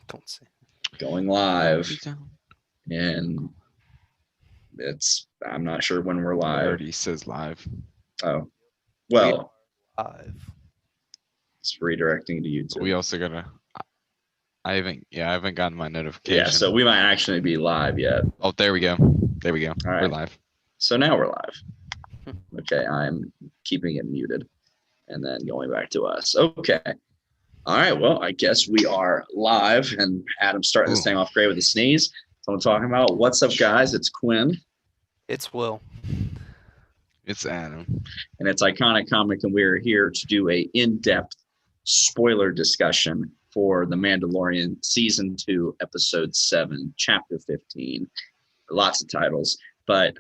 Don't say. going live, and I'm not sure when we're It live. already says live. Oh, We well, are live. it's redirecting to But we YouTube. also gotta. I haven't gotten my notification. Yeah, so we might actually be live yet. Oh, there we go. There we go. All right. We're live. So now we're live. Okay, I'm keeping it muted and then going back to us. Okay. All right, well, I guess we are live, and Adam's starting this Ooh. thing off great with a sneeze. So I'm talking about. What's up, guys? It's Quinn, It's Will. It's Adam. and it's Iconic Comic, and we're here to do a in-depth spoiler discussion for The Mandalorian Season 2, Episode 7, Chapter 15. Lots of titles, but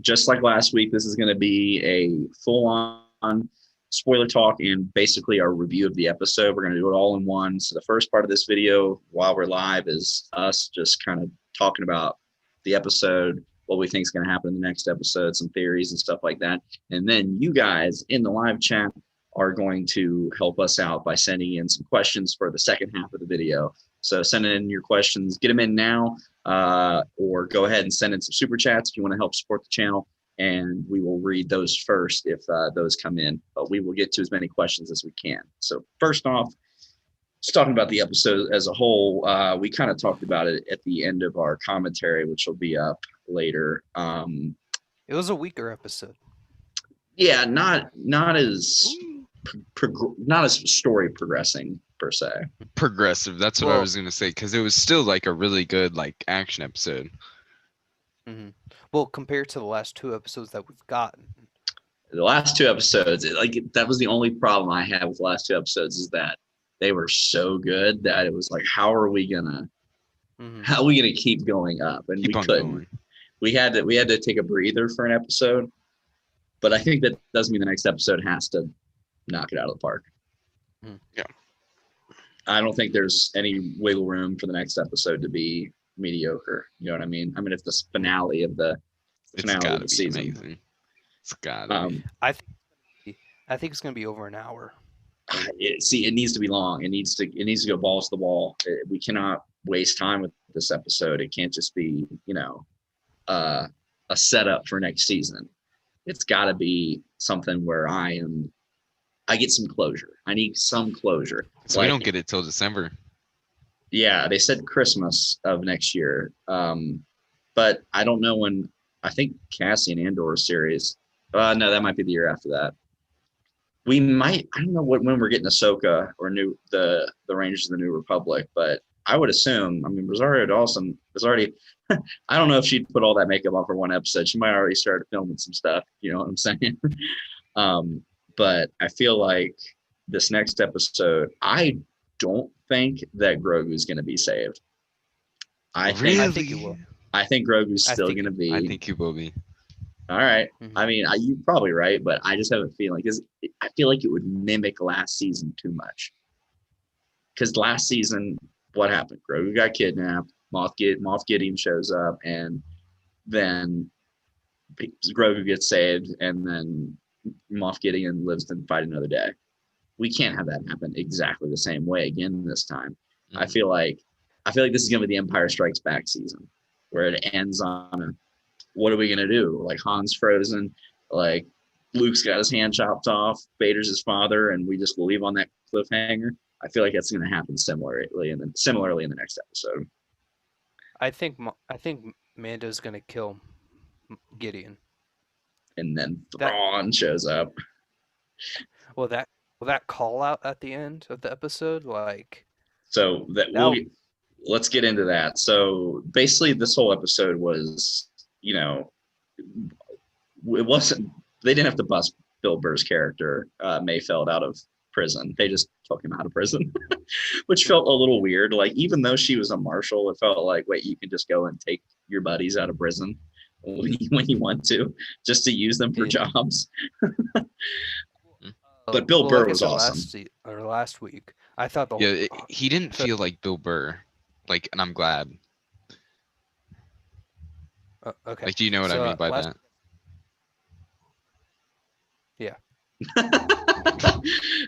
just like last week, this is going to be a full-on spoiler talk and basically our review of the episode. We're going to do it all in one. So the first part of this video while we're live is us just kind of talking about the episode, what we think is going to happen in the next episode, some theories and stuff like that. And then you guys in the live chat are going to help us out by sending in some questions for the second half of the video. So send in your questions, get them in now, or go ahead and send in some super chats if you want to help support the channel. And we will read those first if those come in, but we will get to as many questions as we can. So first off, just talking about the episode as a whole, we kind of talked about it at the end of our commentary, which will be up later. It was a weaker episode. Yeah, not as not as story progressing per se. Progressive. That's what I Well- was gonna say because it was still like a really good like action episode. hmm Well, compared to the last two episodes that we've gotten, The last two episodes, that was the only problem I had with the last two episodes, is that they were so good that it was like, how are we gonna keep going up? And Keep we on couldn't. going. We had to take a breather for an episode, but I think that doesn't mean the next episode has to knock it out of the park. Yeah. I don't think there's any wiggle room for the next episode to be mediocre. You know what I mean? I mean, it's the finale of the It's finale of gotta the be season. amazing. It's gotta be. I think it's gonna be over an hour. It needs to be long. It needs to go balls to the wall. We cannot waste time with this episode. It can't just be, a setup for next season. It's got to be something where I get some closure. I need some closure. So we don't get it till December. Yeah, they said Christmas of next year. But I don't know when. I think Cassian Andor series. No, that might be the year after that. We might. I don't know when we're getting Ahsoka or the Rangers of the New Republic, but I would assume. I mean, Rosario Dawson was already. I don't know if she'd put all that makeup on for one episode. She might already start filming some stuff. You know what I'm saying? But I feel like this next episode, I don't think that Grogu's going to be saved. I think he will. I think Grogu's still going to be. I think he will be. All right. Mhm. I mean, you're probably right, but I just have a feeling because I feel like it would mimic last season too much. Because last season, what happened? Grogu got kidnapped. Moff Gideon shows up, and then Grogu gets saved, and then Moff Gideon lives to fight another day. We can't have that happen exactly the same way again this time. I feel like this is going to be the Empire Strikes Back season, where it ends on a, what are we going to do? Like Han's frozen, like Luke's got his hand chopped off, Vader's his father, and we just leave on that cliffhanger. I feel like that's going to happen similarly in the next episode. I think Mando's gonna kill Gideon. And then Thrawn shows up. Well, that call out at the end of the episode, like. So let's get into that. So basically, this whole episode was, it wasn't. They didn't have to bust Bill Burr's character Mayfeld out of prison. They just took him out of prison, which felt a little weird. Like, even though she was a marshal, it felt like, wait, you can just go and take your buddies out of prison when you want to, just to use them for jobs. But Bill Burr was awesome. Last week, I thought he didn't feel like Bill Burr, and I'm glad. Okay. Like, do you know what I mean by that? Yeah.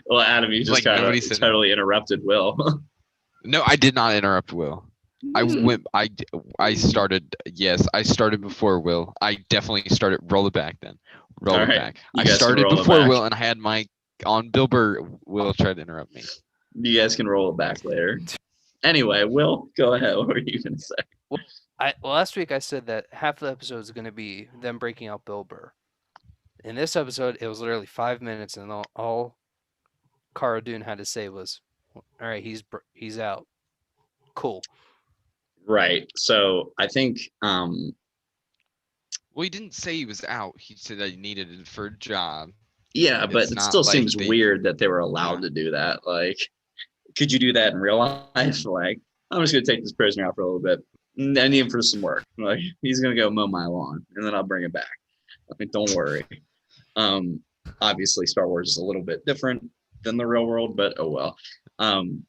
Well, Adam, you just kind of totally interrupted Will. No, I did not interrupt Will. Hmm. I started, yes, I started before Will. I definitely started, roll it back then. All Roll it right, back. you I guys can started roll it before back. Will and I had my on Bill Burr. Will tried to interrupt me. You guys can roll it back later. Anyway, Will, go ahead. What were you gonna say? Last week I said that half the episode is going to be them breaking out Bill Burr. In this episode, it was literally 5 minutes, and all Cara Dune had to say was, "All right, he's out. Cool." Right. So I think Well, he didn't say he was out. He said that he needed it for a job. yeah, but It's it not still like seems they, weird that they were yeah. allowed to do that. Like, could you do that in real life? Like, I'm just gonna take this prisoner out for a little bit. I need him for some work. Like, he's gonna go mow my lawn, and then I'll bring him back. I mean, don't worry. Um, Obviously, Star Wars is a little bit different than the real world, but oh well.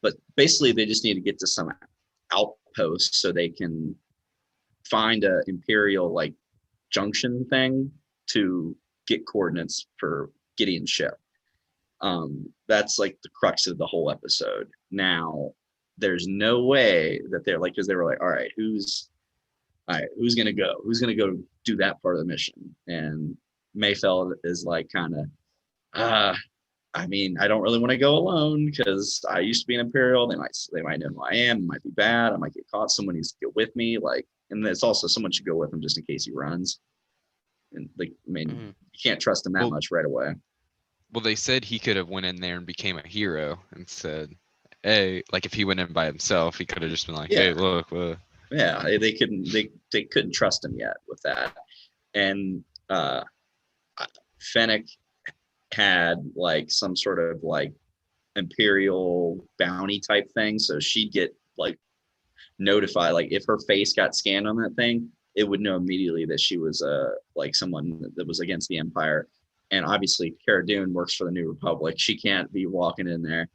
But basically, they just need to get to some outpost so they can find a Imperial like junction thing to get coordinates for Gideon's ship. That's like the crux of the whole episode. Now, there's no way that they're like, because they were like, all right, who's gonna go? Who's gonna go do that part of the mission? And Mayfeld is like, kind of, uh, I mean, I don't really want to go alone because I used to be an Imperial. They might know who I am. It might be bad. I might get caught. Someone needs to go with me. Like, and it's also someone should go with him just in case he runs. And like, I mean, Mm-hmm. you can't trust him that Well, much right away. well, they said he could have went in there and became a hero and said, "Hey," like if he went in by himself, he could have just been like, "Hey, Yeah, look, yeah. They couldn't trust him yet with that. And uh, Fennec had like some sort of like Imperial bounty type thing, so she'd get like notify, like if her face got scanned on that thing, it would know immediately that she was like someone that was against the Empire. And obviously Cara Dune works for the New Republic. She can't be walking in there.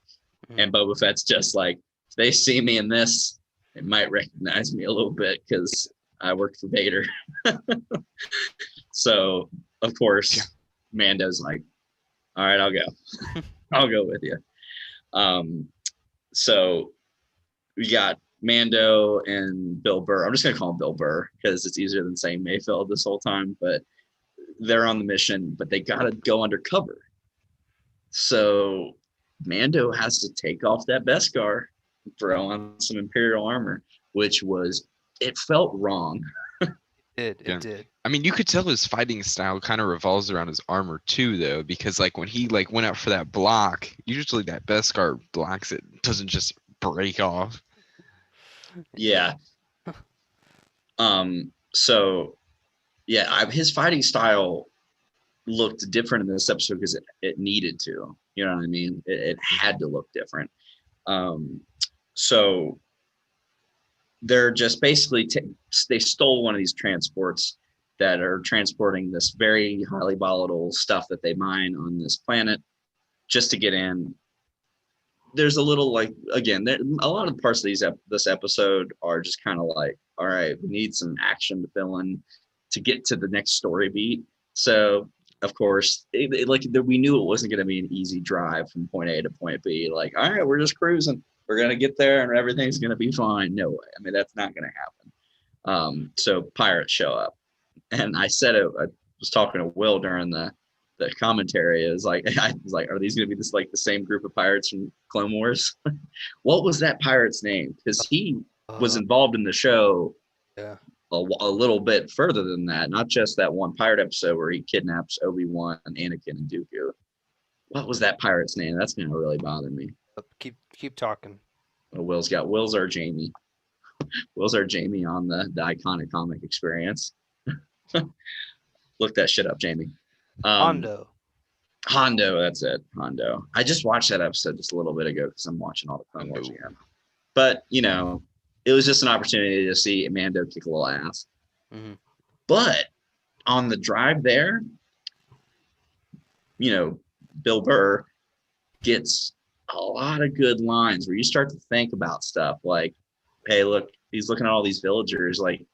Mm-hmm. And Boba Fett's just like, if they see me in this, they might recognize me a little bit because I worked for Vader. So of yeah." course Mando's like, all right, I'll go. I'll go with you. Um, so we got Mando and Bill Burr. I'm just gonna call him Bill Burr because it's easier than saying Mayfeld this whole time. But they're on the mission, but they gotta go undercover. So Mando has to take off that Beskar, throw on some Imperial armor, which was, it felt wrong. Yeah. It did. I mean, you could tell his fighting style kind of revolves around his armor too, though, because like when he like went out for that block, usually that Beskar blocks it, doesn't just break off. Yeah. So yeah, his fighting style looked different in this episode because it needed to. You know what I mean? It had to look different. Um, so they're just basically they stole one of these transports that are transporting this very highly volatile stuff that they mine on this planet just to get in. There's a little like, again, a lot of parts of this episode are just kind of like, all right, we need some action to fill in to get to the next story beat. So of course, we knew it wasn't going to be an easy drive from point A to point B. Like, all right, we're just cruising. We're going to get there and everything's going to be fine. No way. I mean, that's not going to happen. So pirates show up, and I said it. I was talking to Will during the commentary. It was like, I was like, are these going to be this like the same group of pirates from Clone Wars? What was that pirate's name? Because he was Uh, involved in the show yeah. a little bit further than that. Not just that one pirate episode where he kidnaps Obi-Wan, Anakin, and Dooku. What was that pirate's name? That's going to really bother me. Keep talking. Oh, Will's our Jamie. Will's our Jamie on the iconic comic experience. Look that shit up, Jamie. Um, Hondo. Hondo, that's it. Hondo. I just watched that episode just a little bit ago because I'm watching all the Clone Wars No. again. But it was just an opportunity to see Mando kick a little ass. Mm-hmm. But on the drive there, Bill Burr gets a lot of good lines where you start to think about stuff like, hey, look, he's looking at all these villagers. Like,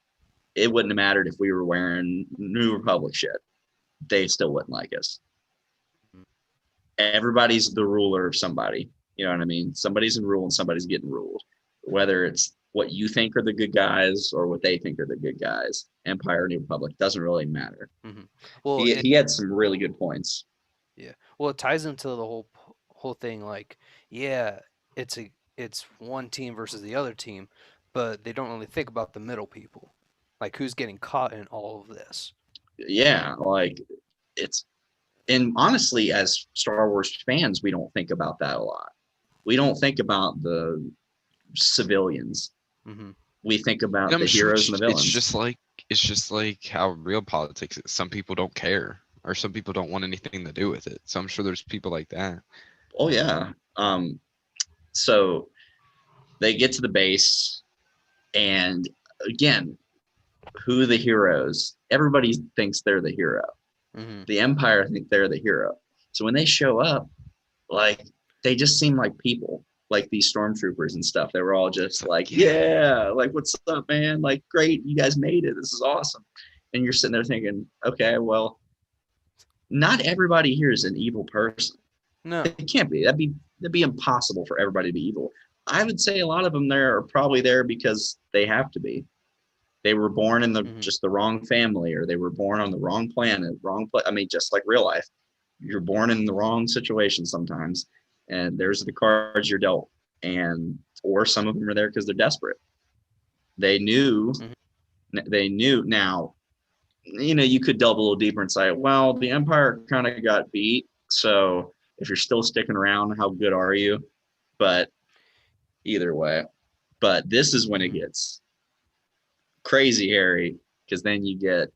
it wouldn't have mattered if we were wearing New Republic shit. They still wouldn't like us. Everybody's the ruler of somebody. You know what I mean? Somebody's in rule and somebody's getting ruled. whether it's what you think are the good guys or what they think are the good guys, Empire or New Republic, doesn't really matter. Hmm. Well, He had some really good points. yeah. Well, it ties into the whole thing. Like, yeah, it's one team versus the other team, but they don't really think about the middle people, like who's getting caught in all of this. Yeah, like it's and honestly, as Star Wars fans, we don't think about that a lot. We don't think about the civilians. Hmm. We think And about I'm the sure heroes and the it's villains. just like how real politics is. Some people don't care, or some people don't want anything to do with it. So I'm sure there's people like that. Oh yeah. So they get to the base, and again, who are the heroes? Everybody thinks they're the hero. Hmm. The Empire think they're the hero. So when they show up, like they just seem like people, like these stormtroopers and stuff. They were all just like, yeah, like what's up, man? Like, great, you guys made it. This is awesome. And you're sitting there thinking, okay, well, not everybody here is an evil person. No. It can't be. That'd be impossible for everybody to be evil. I would say a lot of them there are probably there because they have to be. They were born in the Hmm. just the wrong family, or they were born on the wrong planet, wrong place. I mean, just like real life, you're born in the wrong situation sometimes, and there's the cards you're dealt. And or some of them are there because they're desperate. They knew. Hmm. They knew. Now, you could delve a little deeper and say, well, the Empire kind of got beat. So if you're still sticking around, how good are you? But either way, but this is when it gets crazy hairy, because then you get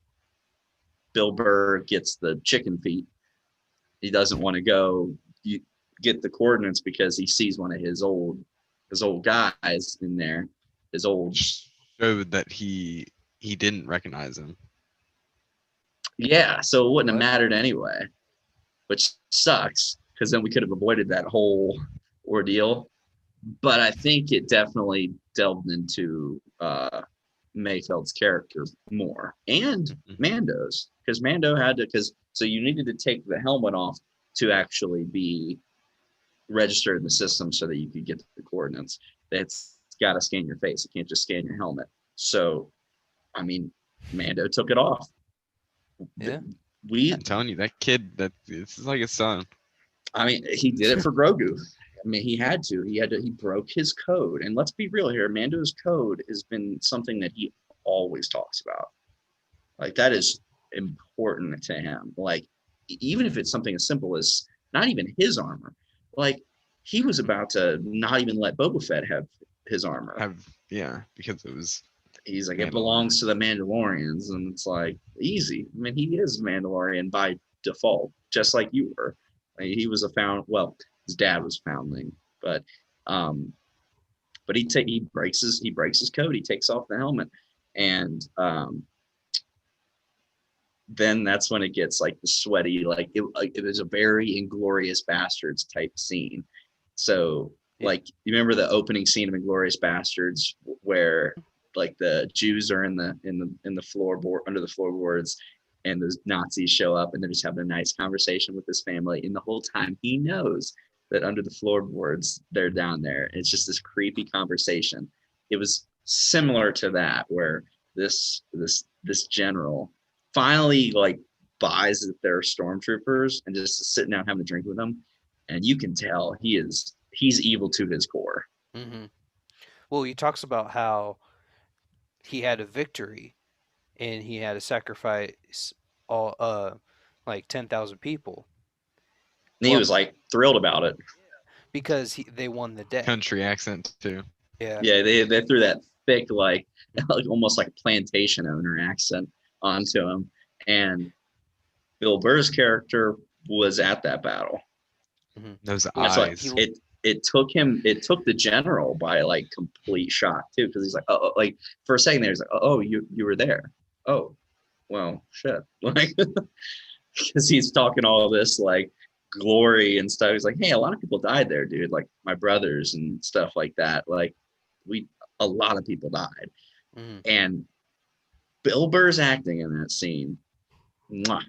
Bill Burr gets the chicken feet. He doesn't want to go you get the coordinates because he sees one of his old guys in there. His old Showed that he didn't recognize him. Yeah, so it wouldn't have What? mattered anyway, which sucks because then we could have avoided that whole ordeal. But I think it definitely delved into Mayfeld's character more and Mhm. Mando's, because Mando had to, because so you needed to take the helmet off to actually be registered in the system so that you could get the coordinates. It's got to scan your face. It can't just scan your helmet. So, I mean, Mando took it off. Yeah. We, I'm telling you, that kid, that this is like his son. I mean, he did it for Grogu. I mean, he had to. He broke his code. And let's be real here. Mando's code has been something that he always talks about. Like that is important to him. Like even if it's something as simple as not even his armor. Like he was about to not even let Boba Fett have his armor. Because it was He's like, it Mandalorian. belongs to the Mandalorians, and it's like easy. I mean, he is Mandalorian by default, just like you were. Like, he was his dad was foundling, but um, but he breaks his code. He takes off the helmet, and then that's when it gets like the sweaty, it was a very Inglorious Bastards type scene. So like you remember the opening scene of Inglorious Bastards where like the Jews are in the floorboard under the floorboards, and the Nazis show up and they're just having a nice conversation with his family, and the whole time he knows that under the floorboards they're down there. It's just this creepy conversation. It was similar to that where this general finally like buys that they're stormtroopers and just sitting down having a drink with them, and you can tell he's evil to his core. Hmm. Well, he talks about how he had a victory and he had to sacrifice all like 10,000 people. And he Well, was like thrilled about it. because they won the day. Country accent too. Yeah. Yeah, they threw that thick like almost like a plantation owner accent onto him, and Bill Burr's character was at that battle. Hmm. Those That's what eyes. it took the general by like complete shock too, because he's like, oh, like for a second there, he's like, oh, you were there. Oh, well, shit. Like, because he's talking all this like glory and stuff. He's like, hey, a lot of people died there, dude. Like my brothers and stuff like that. Like a lot of people died. Hmm. And Bill Burr's acting in that scene, mwah,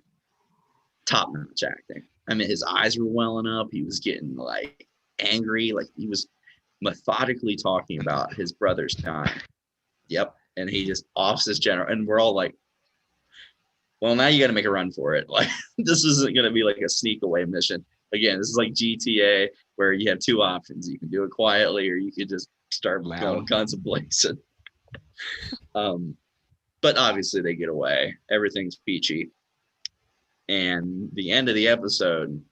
top notch acting. I mean, his eyes were welling up. He was getting like angry. Like he was methodically talking about his brother's dying. Yep. And he just offs his general, and we're all like, well, now you got to make a run for it. Like, this isn't going to be like a sneak away mission. Again, this is like GTA, where you have two options. You can do it quietly, or you could just start going guns blazing. But obviously they get away. Everything's peachy. And the end of the episode,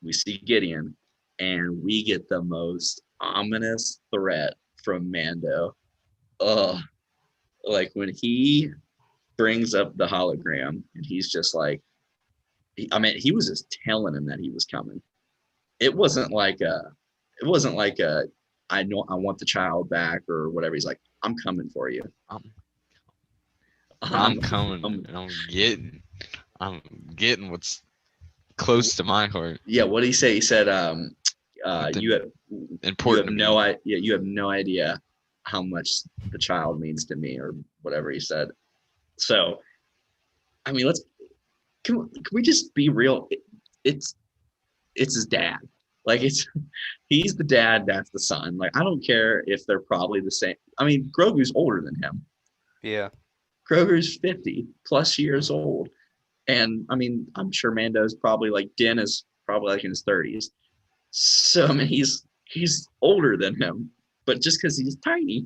we see Gideon, and we get the most ominous threat from Mando. Like when he brings up the hologram, and he's just like, he was just telling him that he was coming. It wasn't like I know I want the child back or whatever. He's like, I'm coming for you. I'm coming. And I'm getting what's close to my heart. Yeah, what did he say? He said, you have no idea how much the child means to me, or whatever he said. So, I mean, can we just be real? It's his dad. Like, he's the dad, that's the son. Like, I don't care if they're probably the same. I mean, Grogu's older than him. Yeah. Grogu's 50 plus years old. And I mean, I'm sure Mando's probably like, Din is probably like in his 30s. So I mean, he's older than him, but just because he's tiny,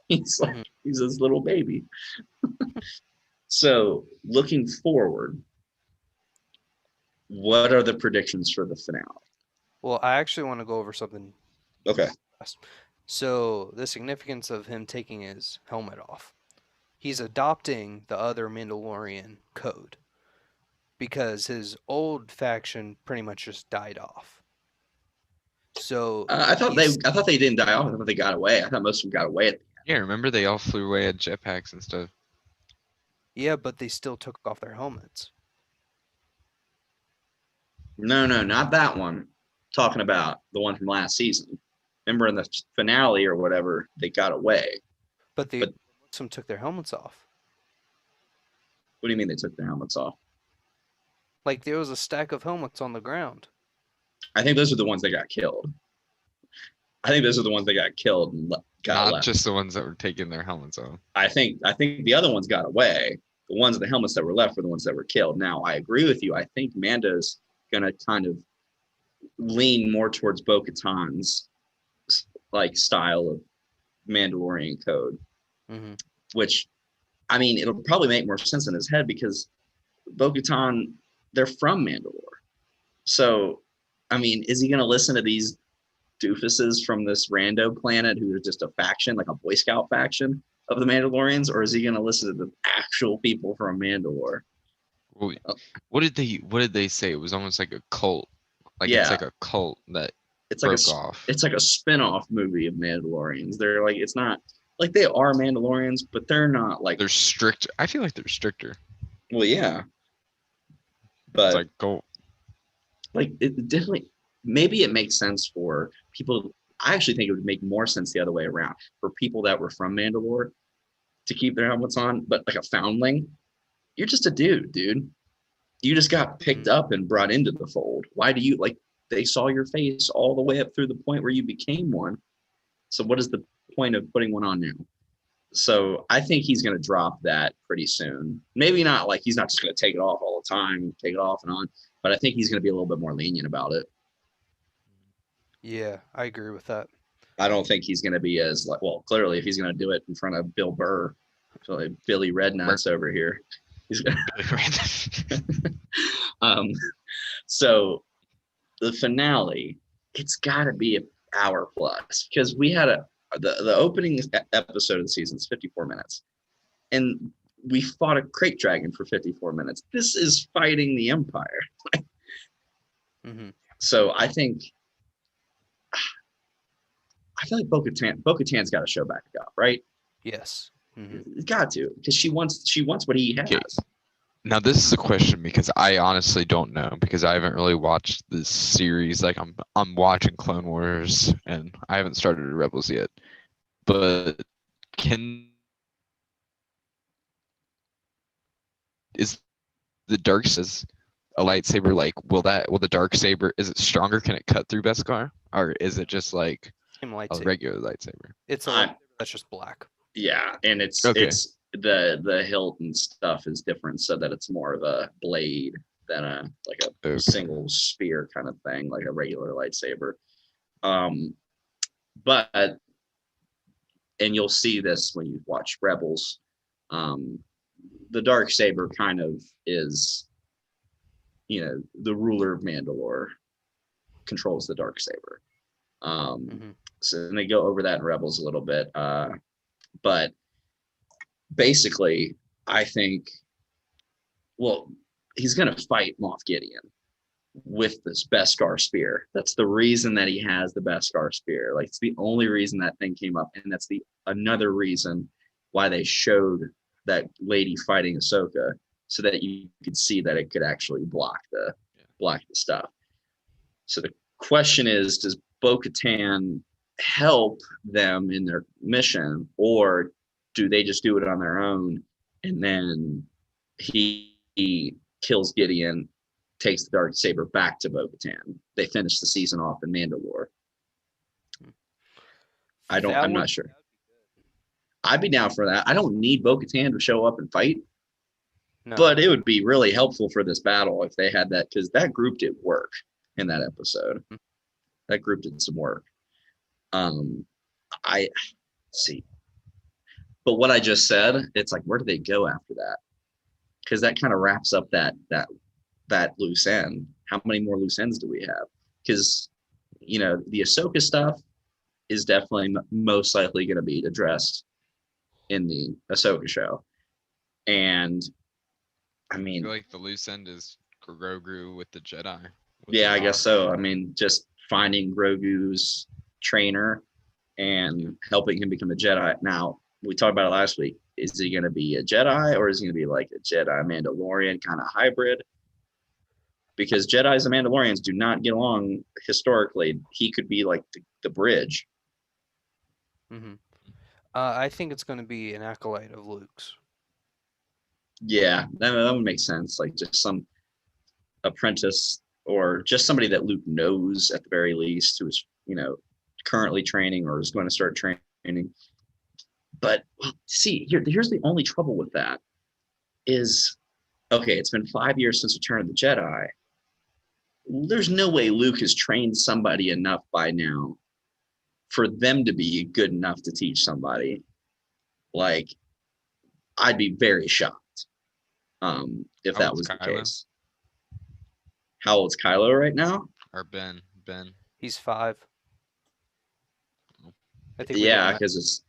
he's like, he's this little baby. So looking forward, what are the predictions for the finale? Well, I actually want to go over something. Okay. So the significance of him taking his helmet off. He's adopting the other Mandalorian code because his old faction pretty much just died off. So I thought they didn't die off. I thought they got away. I thought most of them got away at the end. Yeah, remember they all flew away at jetpacks and stuff. Yeah, but they still took off their helmets. No, not that one. Talking about the one from last season. Remember in the finale or whatever, they got away. But some took their helmets off. What do you mean they took their helmets off? Like, there was a stack of helmets on the ground. I think those are the ones that got killed. And got Not left. just the ones that were taking their helmets off. I think the other ones got away. The ones with the helmets that were left were the ones that were killed. Now, I agree with you. I think Mando's going to kind of lean more towards Bo-Katan's like style of Mandalorian code, which, I mean, it'll probably make more sense in his head because Bo-Katan, they're from Mandalore. So, I mean, is he going to listen to these doofuses from this rando planet who are just a faction, like a Boy Scout faction of the Mandalorians, or is he going to listen to the actual people from Mandalore? Well, what did they say? It was almost like a cult. Like, yeah. It's like a cult that broke off. It's like a spin-off movie of Mandalorians. They're like, it's not like they are Mandalorians, but they're not like, they're strict. I feel like they're stricter. Well, yeah, but it's like go. Like, it definitely, maybe it makes sense for people. I actually think it would make more sense the other way around for people that were from Mandalore to keep their helmets on, but like a foundling, you're just a dude. You just got picked up and brought into the fold. Why do you, like, they saw your face all the way up through the point where you became one. So what is the point of putting one on now? So I think he's going to drop that pretty soon. Maybe not, like, he's not just going to take it off all the time, take it off and on, but I think he's going to be a little bit more lenient about it. Yeah, I agree with that. I don't think he's going to be as, like, well, clearly if he's going to do it in front of Bill Burr, so like Billy Rednuts over here, he's going to. So the finale, it's got to be an hour plus because we had the opening episode of the season is 54 minutes, and we fought a crate dragon for 54 minutes. This is fighting the Empire. So I feel like Bo-Katan's got to show back up, right? Yes. It's got to, because she wants what he has. Okay. Now this is a question because I honestly don't know because I haven't really watched this series. Like I'm watching Clone Wars and I haven't started Rebels yet. But is the dark says a lightsaber, like will the dark saber, is it stronger? Can it cut through Beskar? Or is it just like lightsaber. regular lightsaber. It's a I- lightsaber that's just black. Yeah, and it's Okay. it's the hilt and stuff is different, so that it's more of a blade than a Okay. single spear kind of thing, like a regular lightsaber. But and you'll see this when you watch Rebels. The dark saber kind of is, the ruler of Mandalore controls the dark saber. So and they go over that in Rebels a little bit. But basically, I think, well, he's going to fight Moff Gideon with this Beskar spear. That's the reason that he has the Beskar spear. Like, it's the only reason that thing came up, and that's another reason why they showed that lady fighting Ahsoka, so that you could see that it could actually block the stuff. So the question is, does Bo-Katan help them in their mission, or do they just do it on their own, and then he kills Gideon, takes the dark saber back to Bo-Katan? They finish the season off in Mandalore. I'm not sure. I'd be down for that. I don't need Bo-Katan to show up and fight, but it would be really helpful for this battle if they had that, because that group did work in that episode. That group did some work. I see. But what I just said, it's like, where do they go after that? Because that kind of wraps up that loose end. How many more loose ends do we have? Because, the Ahsoka stuff is definitely most likely going to be addressed in the Ahsoka show. And I I mean, feel like the loose end is Grogu with the Jedi. I guess so. I mean, just finding Grogu's trainer and helping him become a Jedi. Now, we talked about it last week. Is he going to be a Jedi, or is he going to be like a Jedi Mandalorian kind of hybrid? Because Jedis and Mandalorians do not get along historically. He could be like the bridge. I think it's going to be an acolyte of Luke's. Yeah, that would make sense. Like, just some apprentice, or just somebody that Luke knows at the very least, who is, currently training or is going to start training. But see, here's the only trouble with that is, okay, it's been 5 years since Return of the Jedi. There's no way Luke has trained somebody enough by now for them to be good enough to teach somebody. Like, I'd be very shocked if that was the case. How old's Kylo right now? Or Ben. He's 5. I think. Yeah, because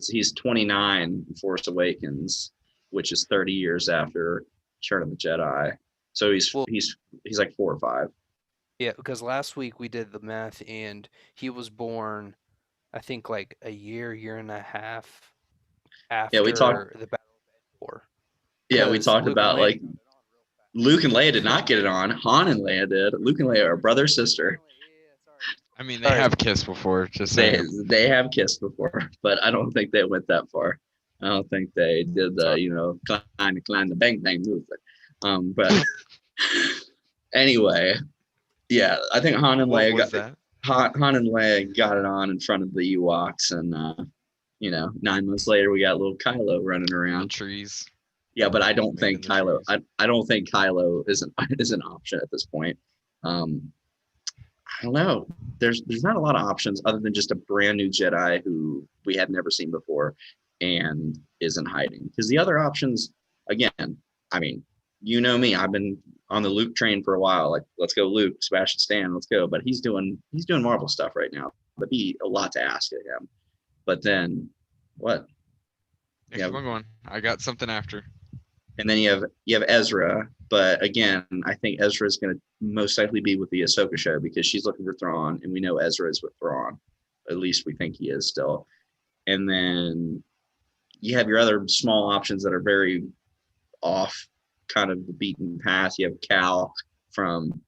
he's 29 in Force Awakens, which is 30 years after Return of the Jedi. So he's like 4 or 5. Yeah, because last week we did the math, and he was born, I think, like a year and a half after the Battle of Endor. Yeah, we talked about like Luke and Leia did not get it on. Han and Leia did. Luke and Leia are brother sister. I mean, they have kissed before. Just saying. They have kissed before, but I don't think they went that far. I don't think they did the climb the bang movement. But anyway, yeah, I think Han and Leia got it on in front of the Ewoks, and 9 months later we got little Kylo running around. The trees. Yeah, but I don't think Kylo. I don't think Kylo is an option at this point. I don't know. There's not a lot of options other than just a brand new Jedi who we had never seen before and is in hiding. Because the other options, again, I mean, you know me, I've been on the Luke train for a while. Like, let's go Luke, Sebastian Stan, let's go. But he's doing Marvel stuff right now. That'd be a lot to ask of him. But then what? Yeah, keep on going. I got something after. And then you have Ezra, but again, I think Ezra is going to most likely be with the Ahsoka show because she's looking for Thrawn, and we know Ezra is with Thrawn. At least we think he is still. And then you have your other small options that are very off, kind of the beaten path. You have Cal from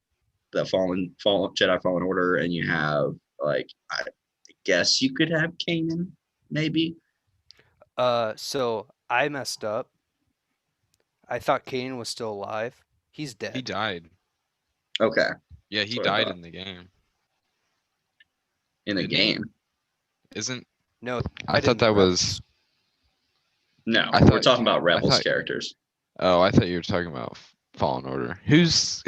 the Jedi Fallen Order, and you have, like, I guess you could have Kanan, maybe. So I messed up. I thought Kanan was still alive. He's dead. He died. Okay. Yeah, he died in the game. In the game? Isn't No, I thought that was No, I we're thought talking about Rebels thought- characters. oh, I thought you were talking about Fallen Order. Who's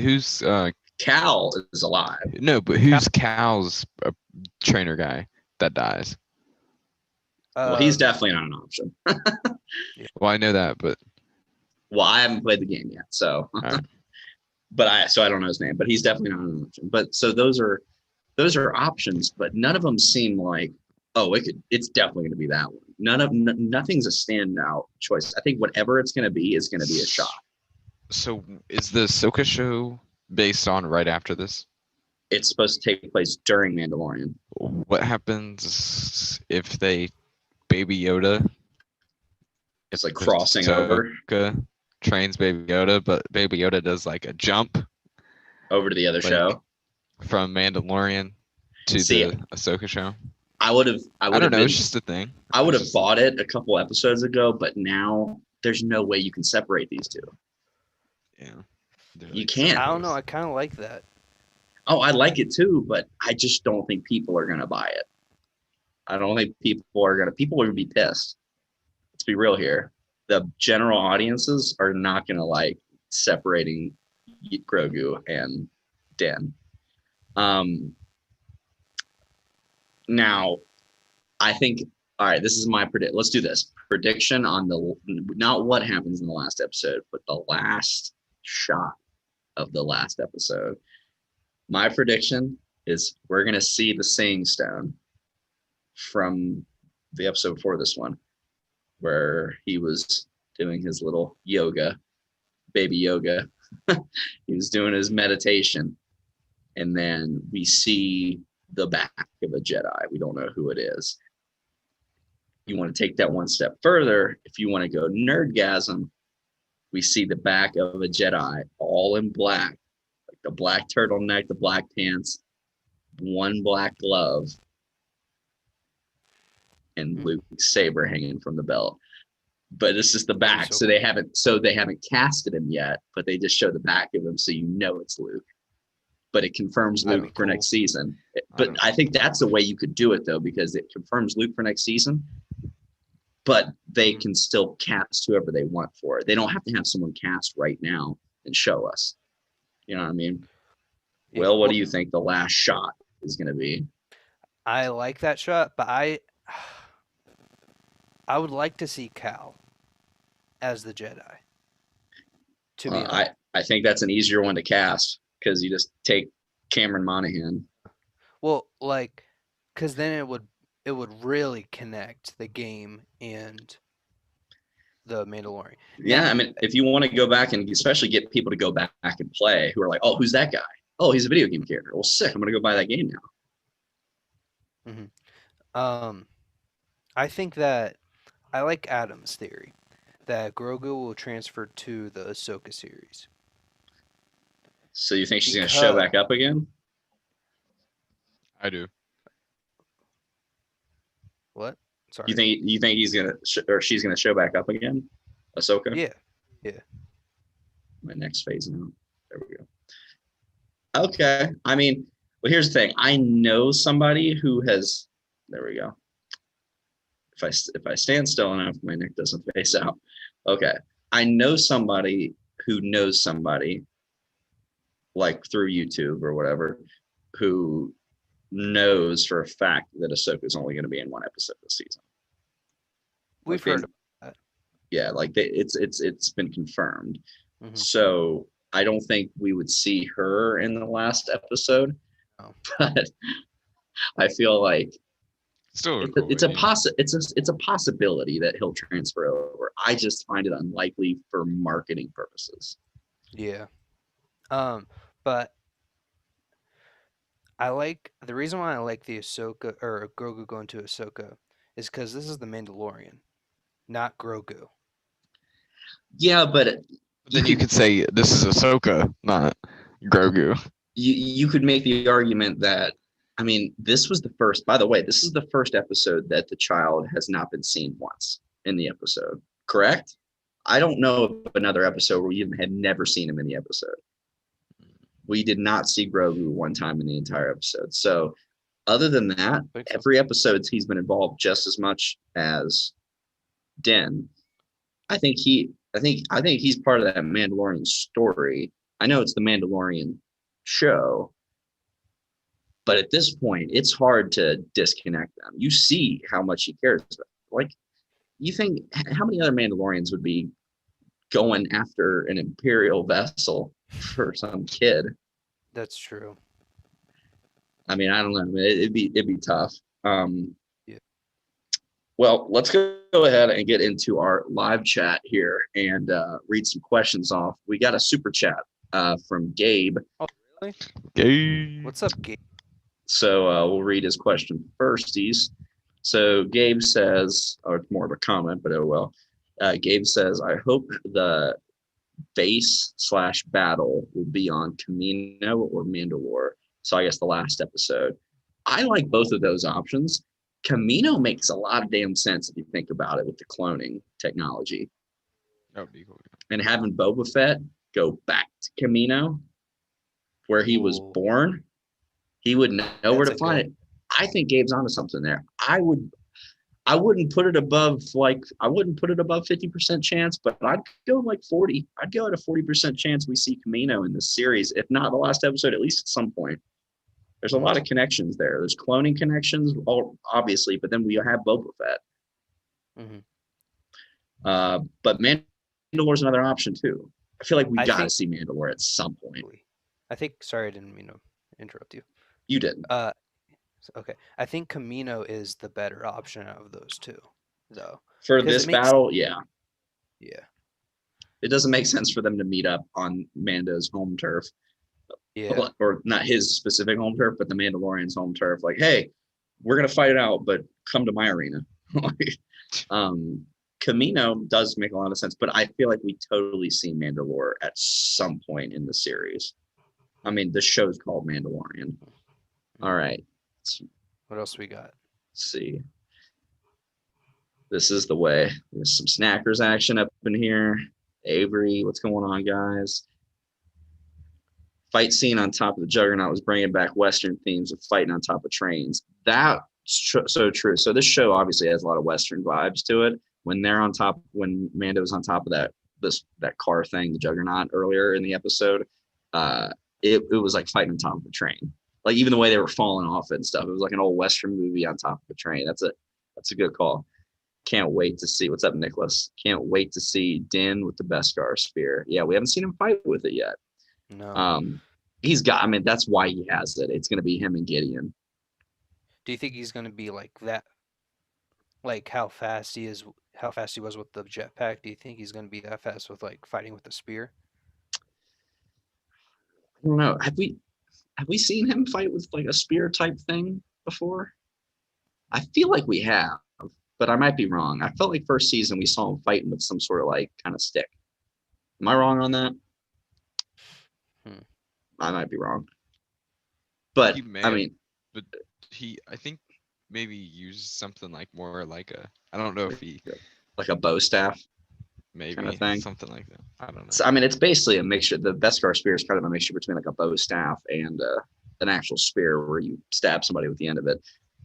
Cal is alive. no, but who's Cal's trainer guy that dies? Well, he's definitely not an option. Well, I know that, but Well, I haven't played the game yet, so right. but I don't know his name, but he's definitely not an option. But so those are options, but none of them seem like, oh, it's definitely going to be that one. Nothing's a standout choice. I think whatever it's going to be is going to be a shot. So is the Ahsoka show based on right after this? It's supposed to take place during Mandalorian. What happens if they Baby Yoda? It's like crossing over trains Baby Yoda, but Baby Yoda does like a jump over to the other like, show from Mandalorian to the Ahsoka show. I don't know. It's just a thing. I would have bought it a couple episodes ago, but now there's no way you can separate these two. Yeah, you can't. I don't know. I kind of like that. Oh, I like it too, but I just don't think people are gonna buy it. I don't think people are gonna be pissed. Let's be real here. The general audiences are not gonna like separating Grogu and Din. Now, I think, all right, this is my predict. Let's do this prediction on not what happens in the last episode, but the last shot of the last episode. My prediction is we're going to see the Seeing Stone from the episode before this one, where he was doing his little yoga, baby yoga. He was doing his meditation. And then we see the back of a Jedi. We don't know who it is. You want to take that one step further. If you want to go nerdgasm, we see the back of a Jedi all in black, like the black turtleneck, the black pants, one black glove, and Luke's saber hanging from the belt. But this is the back, so they haven't casted him yet, but they just show the back of him so you know it's Luke. But it confirms Luke for next season. But I think that's the way you could do it, though, because it confirms Luke for next season. But they can still cast whoever they want for it. They don't have to have someone cast right now and show us. You know what I mean? Yeah. Well, what do you think the last shot is going to be? I like that shot, but I would like to see Cal as the Jedi. To be I think that's an easier one to cast because you just take Cameron Monaghan. Well, like, because then it would really connect the game and the Mandalorian. Yeah, I mean, if you want to go back and especially get people to go back and play who are like, oh, who's that guy? Oh, he's a video game character. Well, sick. I'm going to go buy that game now. Mm-hmm. I think that I like Adam's theory that Grogu will transfer to the Ahsoka series. So you think she's going to show back up again? I do. What? Sorry. You think he's gonna or she's gonna show back up again? Ahsoka? Yeah. My next phase now. There we go. Okay. I mean, well, here's the thing. I know somebody who has. There we go. If I stand still enough, my neck doesn't face out. Okay. I know somebody who knows somebody, like through YouTube or whatever, who knows for a fact that Ahsoka is only going to be in one episode this season. We've heard about that. Yeah, like it's been confirmed. Mm-hmm. So I don't think we would see her in the last episode. Oh. But I feel like it's a possibility that he'll transfer over. I just find it unlikely for marketing purposes. Yeah. But the reason why I like the Ahsoka or Grogu going to Ahsoka is because this is the Mandalorian, not Grogu. Yeah, but then you could say this is Ahsoka, not Grogu. You could make the argument that, I mean, this is the first episode that the child has not been seen once in the episode, correct? I don't know of another episode where you had never seen him in the episode. We did not see Grogu one time in the entire episode. So Other than that, Think so. every episode he's been involved just as much as Din. I think he's part of that Mandalorian story. I know it's the Mandalorian show, but at this point, it's hard to disconnect them. You see how much he cares. Like, you think how many other Mandalorians would be going after an Imperial vessel for some kid? That's true. I mean, I don't know. It'd be tough. Yeah. Well, let's go ahead and get into our live chat here and read some questions off. We got a super chat from Gabe. Oh, really? Gabe. What's up, Gabe? So we'll read his question firsties. So Gabe says, or it's more of a comment, but oh well. Gabe says, I hope the base/battle will be on Camino or Mandalore. So I guess the last episode. I like both of those options. Camino makes a lot of damn sense if you think about it with the cloning technology. That would be cool. And having Boba Fett go back to Camino, where he was Ooh. born, he would know where to That's a find good- it. I think Gabe's onto something there. I wouldn't put it above 50% chance, but I'd go like 40. I'd go at a 40% chance we see Camino in this series, if not the last episode, at least at some point. There's a lot of connections there. There's cloning connections, obviously, but then we have Boba Fett. But Mandalore's another option too. I feel like we gotta see Mandalore at some point. I think. Sorry, I didn't mean to interrupt you. You didn't. Okay. I think Camino is the better option out of those two, though. For this battle, yeah. Yeah. It doesn't make sense for them to meet up on Mando's home turf. Yeah. Or not his specific home turf, but the Mandalorian's home turf. Like, hey, we're gonna fight it out, but come to my arena. Camino does make a lot of sense, but I feel like we totally see Mandalore at some point in the series. I mean, the show's called Mandalorian. All right. What else we got? Let's see. This is the way. There's some snackers action up in here. Avery, what's going on, guys? Fight scene on top of the Juggernaut was bringing back Western themes of fighting on top of trains. That's so true. So this show obviously has a lot of Western vibes to it. When Mando was on top of that car thing, the Juggernaut earlier in the episode, it was like fighting on top of a train. Like even the way they were falling off it and stuff, it was like an old Western movie on top of a train. That's a good call. Can't wait to see. What's up, Nicholas? Can't wait to see Din with the Beskar spear. Yeah, we haven't seen him fight with it yet. No. He's got. I mean, that's why he has it. It's going to be him and Gideon. Do you think he's going to be like that? Like how fast he was with the jetpack? Do you think he's going to be that fast with like fighting with the spear? I don't know. Have we seen him fight with like a spear type thing before? I feel like we have, but I might be wrong. I felt like first season we saw him fighting with some sort of like kind of stick. Am I wrong on that? I might be wrong. But I think maybe used something like more like I don't know if he like a bow staff. Maybe kind of thing. Something like that. I don't know. So, I mean, it's basically a mixture. The Beskar spear is kind of a mixture between like a bow staff and an actual spear where you stab somebody with the end of it.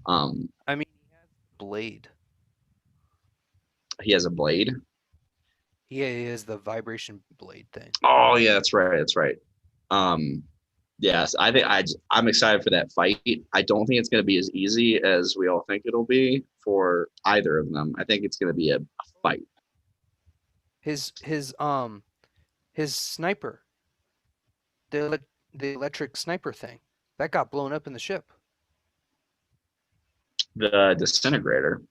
I mean, he has a blade. He has a blade. Yeah, he has the vibration blade thing. Oh yeah, that's right. That's right. Yes, I think I'm excited for that fight. I don't think it's going to be as easy as we all think it'll be for either of them. I think it's going to be a fight. His sniper, the electric sniper thing, that got blown up in the ship. The disintegrator.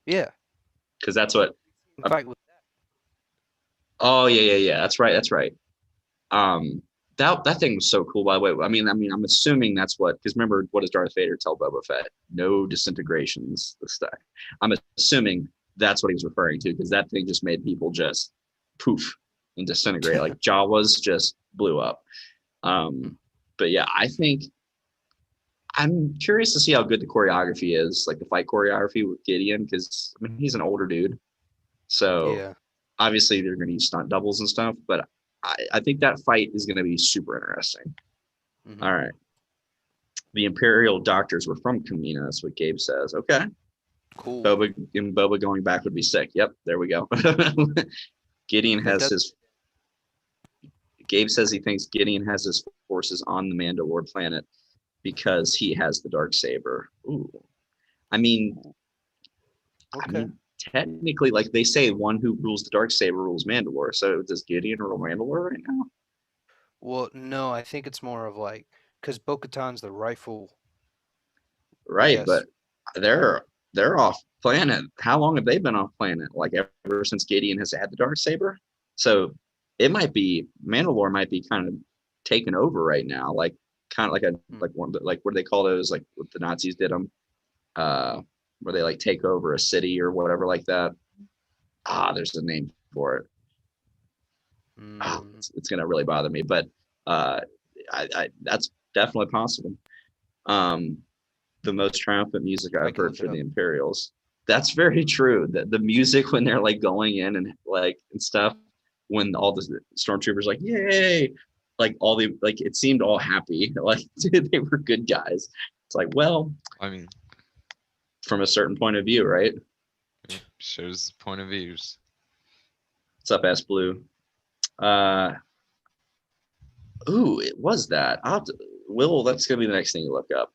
Yeah. Because that's what. Fight with that. Oh yeah. That's right. That thing was so cool, by the way. I mean, I'm assuming that's what, because remember, what does Darth Vader tell Boba Fett? No disintegrations. This stuff. I'm assuming that's what he was referring to, because that thing just made people just poof and disintegrate. Like Jawas just blew up. But yeah, I'm curious to see how good the choreography is, like the fight choreography with Gideon, because I mean, he's an older dude. So yeah. Obviously they're going to use stunt doubles and stuff, but I think that fight is going to be super interesting. Mm-hmm. All right. The Imperial doctors were from Kamina. That's what Gabe says. Okay. Cool. Boba going back would be sick. Yep, there we go. Gideon has his. Gabe says he thinks Gideon has his forces on the Mandalore planet because he has the dark saber. Ooh, I mean, Okay. technically, like they say, one who rules the dark saber rules Mandalore. So does Gideon rule Mandalore right now? Well, no, I think it's more of like because Bo-Katan's the rightful. Right, Yes. but they're off planet. How long have they been off planet? Like ever since Gideon has had the dark saber. So it might be Mandalore might be kind of taken over right now, like kind of like like what do they call those? Like what the Nazis did them, where they like take over a city or whatever like that. There's a name for it. It's gonna really bother me, but that's definitely possible. The most triumphant music I've heard for the Imperials. That's very true. The music when they're like going in and like and stuff, when all the stormtroopers like yay, like all the like it seemed all happy, like they were good guys. It's like, well, I mean, from a certain point of view, right? It shows point of views. What's up, S Blue? It was that. That's gonna be the next thing you look up.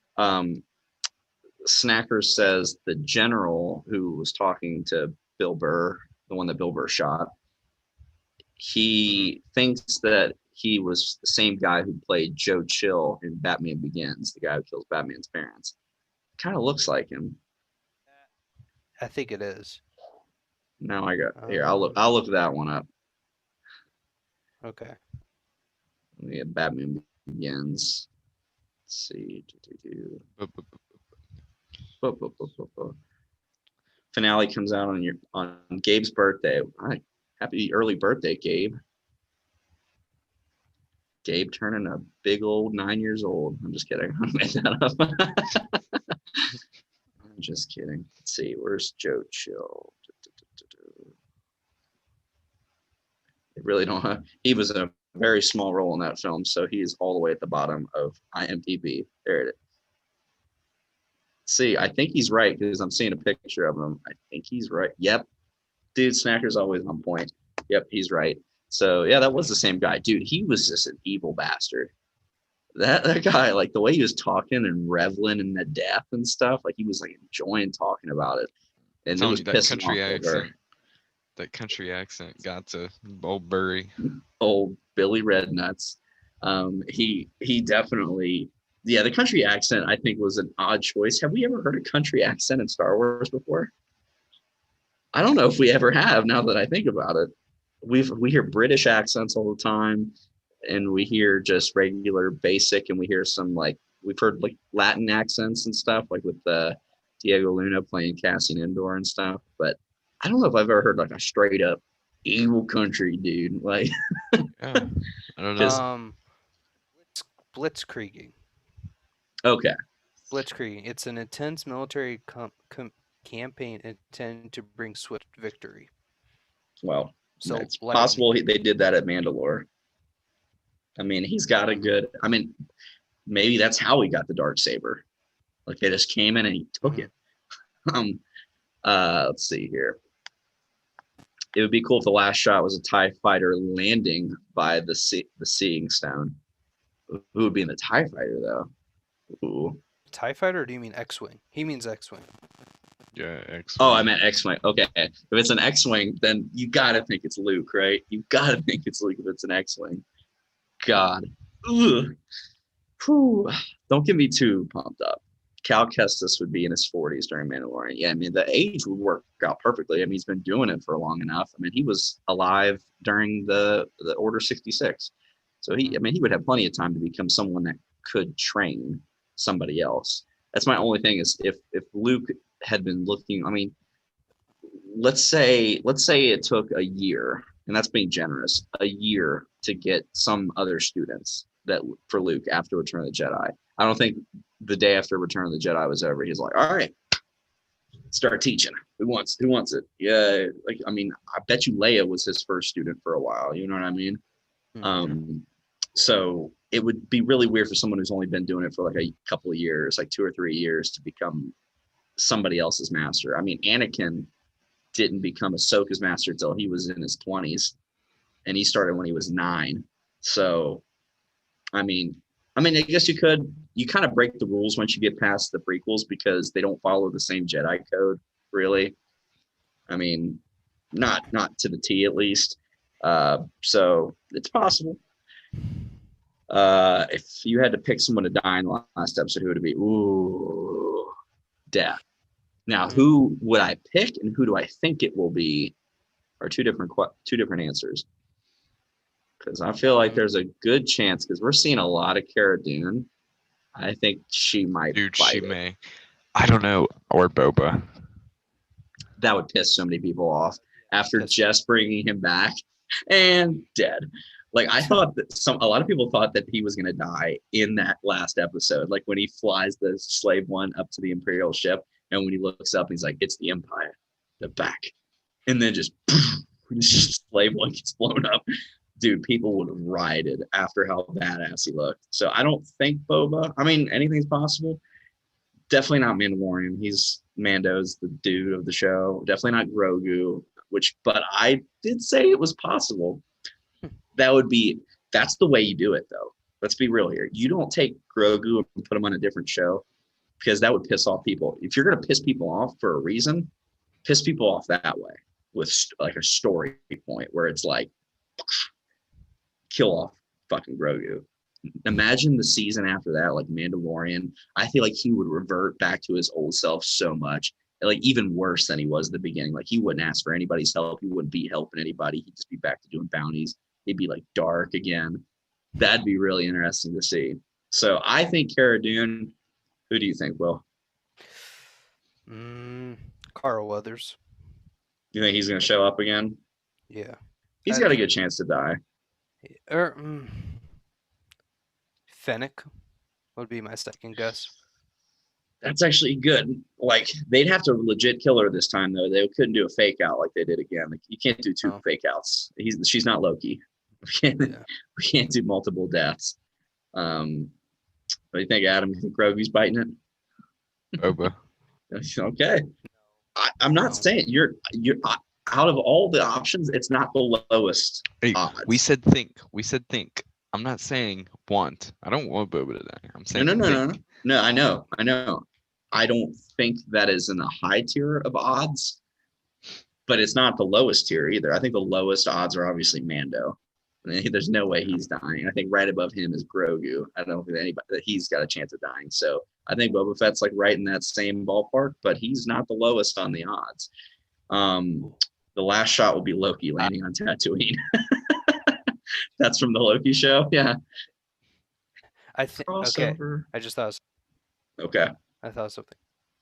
Snacker says the general who was talking to Bill Burr, the one that Bill Burr shot, he thinks that he was the same guy who played Joe Chill in Batman Begins, the guy who kills Batman's parents. Kind of looks like him. I think it is. Now I got here. I'll look that one up. Okay. Yeah, Batman Begins. Let's see. Finale comes out on Gabe's birthday. All right. Happy early birthday, Gabe. Gabe turning a big old 9 years old. I'm just kidding. I made that up. I'm just kidding. Let's see. Where's Joe Chill? They really don't have. He was a very small role in that film, so he's all the way at the bottom of IMDb. There it is. See, I think he's right because I'm seeing a picture of him. I think he's right. Yep. Dude, Snacker's always on point. Yep, he's right. So yeah, that was the same guy. Dude, he was just an evil bastard. That guy, like the way he was talking and reveling in the death and stuff, like he was like enjoying talking about it. And it was pissing off that country accent got to old Burry. Old Billy Rednuts. He definitely, yeah, the country accent I think was an odd choice. Have we ever heard a country accent in Star Wars before? I don't know if we ever have. Now that I think about it, we hear British accents all the time, and we hear just regular basic, and we hear some like we've heard like Latin accents and stuff, like with Diego Luna playing Cassian Andor and stuff. But I don't know if I've ever heard like a straight up evil country dude. Like, yeah, I don't know. Blitzkrieging. Okay. Blitzkrieging. It's an intense military campaign intended to bring swift victory. Well, so it's possible they did that at Mandalore. I mean, he's got a good. I mean, maybe that's how he got the Darksaber. Like they just came in and he took it. Let's see here. It would be cool if the last shot was a TIE fighter landing by the Seeing Stone. Who would be in the TIE fighter though? Ooh. TIE fighter, or do you mean X-wing? He means X-wing. Yeah, X-wing. Oh, I meant X-wing. Okay, if it's an X-wing, then you gotta think it's Luke, right? You gotta think it's Luke if it's an X-wing. God, ugh. Whew. Don't get me too pumped up. Cal Kestis would be in his 40s during Mandalorian. Yeah, I mean the age would work out perfectly. I mean he's been doing it for long enough. I mean he was alive during the Order 66, so he would have plenty of time to become someone that could train somebody else. That's my only thing is if Luke had been looking. I mean, let's say it took a year, and that's being generous, a year to get some other students that for Luke after Return of the Jedi. I don't think the day after Return of the Jedi was over, he's like, all right, start teaching. Who wants it? Yeah, like I mean, I bet you Leia was his first student for a while. You know what I mean? So it would be really weird for someone who's only been doing it for like a couple of years, like 2 or 3 years, to become somebody else's master. I mean, Anakin didn't become Ahsoka's master until he was in his 20s, and he started when he was 9. So, I mean, I guess you kind of break the rules once you get past the prequels because they don't follow the same Jedi code, really. I mean, not to the T at least. So it's possible. If you had to pick someone to die in the last episode, who would it be? Ooh, death. Now, who would I pick and who do I think it will be are two different answers. Because I feel like there's a good chance, because we're seeing a lot of Cara Dune. I think she might. Dude, she may. I don't know. Or Boba. That would piss so many people off after just bringing him back and dead. Like, I thought that a lot of people thought that he was going to die in that last episode. Like when he flies the Slave One up to the Imperial ship, and when he looks up, he's like, "It's the Empire, the back," and then just Slave One gets blown up. Dude, people would have rioted after how badass he looked. So I don't think Boba. I mean, anything's possible. Definitely not Mandalorian. Mando's the dude of the show. Definitely not Grogu. But I did say it was possible. That's the way you do it, though. Let's be real here. You don't take Grogu and put him on a different show, because that would piss off people. If you're going to piss people off for a reason, piss people off that way with like a story point where it's like, kill off fucking Grogu. Imagine the season after that, like Mandalorian. I feel like he would revert back to his old self so much, like even worse than he was at the beginning. Like he wouldn't ask for anybody's help. He wouldn't be helping anybody. He'd just be back to doing bounties. He'd be like dark again. That'd be really interesting to see. So I think Cara Dune. Who do you think, Will? Carl Weathers. You think he's going to show up again? Yeah. He's got a good chance to die. Fennec would be my second guess. That's actually good. Like, they'd have to legit kill her this time, though. They couldn't do a fake out like they did again. Like, you can't do two fake outs. She's not Loki. We can't do multiple deaths. What do you think, Adam? You think Grogu's biting it? Boba. Okay. I'm not saying you're out of all the options, it's not the lowest odds. We said think. I'm not saying want. I don't want Boba to die. I'm saying No, I know. I don't think that is in the high tier of odds, but it's not the lowest tier either. I think the lowest odds are obviously Mando. There's no way he's dying. I think right above him is Grogu. I don't think anybody that he's got a chance of dying. So I think Boba Fett's like right in that same ballpark, but he's not the lowest on the odds. The last shot will be Loki landing on Tatooine. That's from the Loki show. Yeah. I think. Okay. I just thought. Okay. I thought something.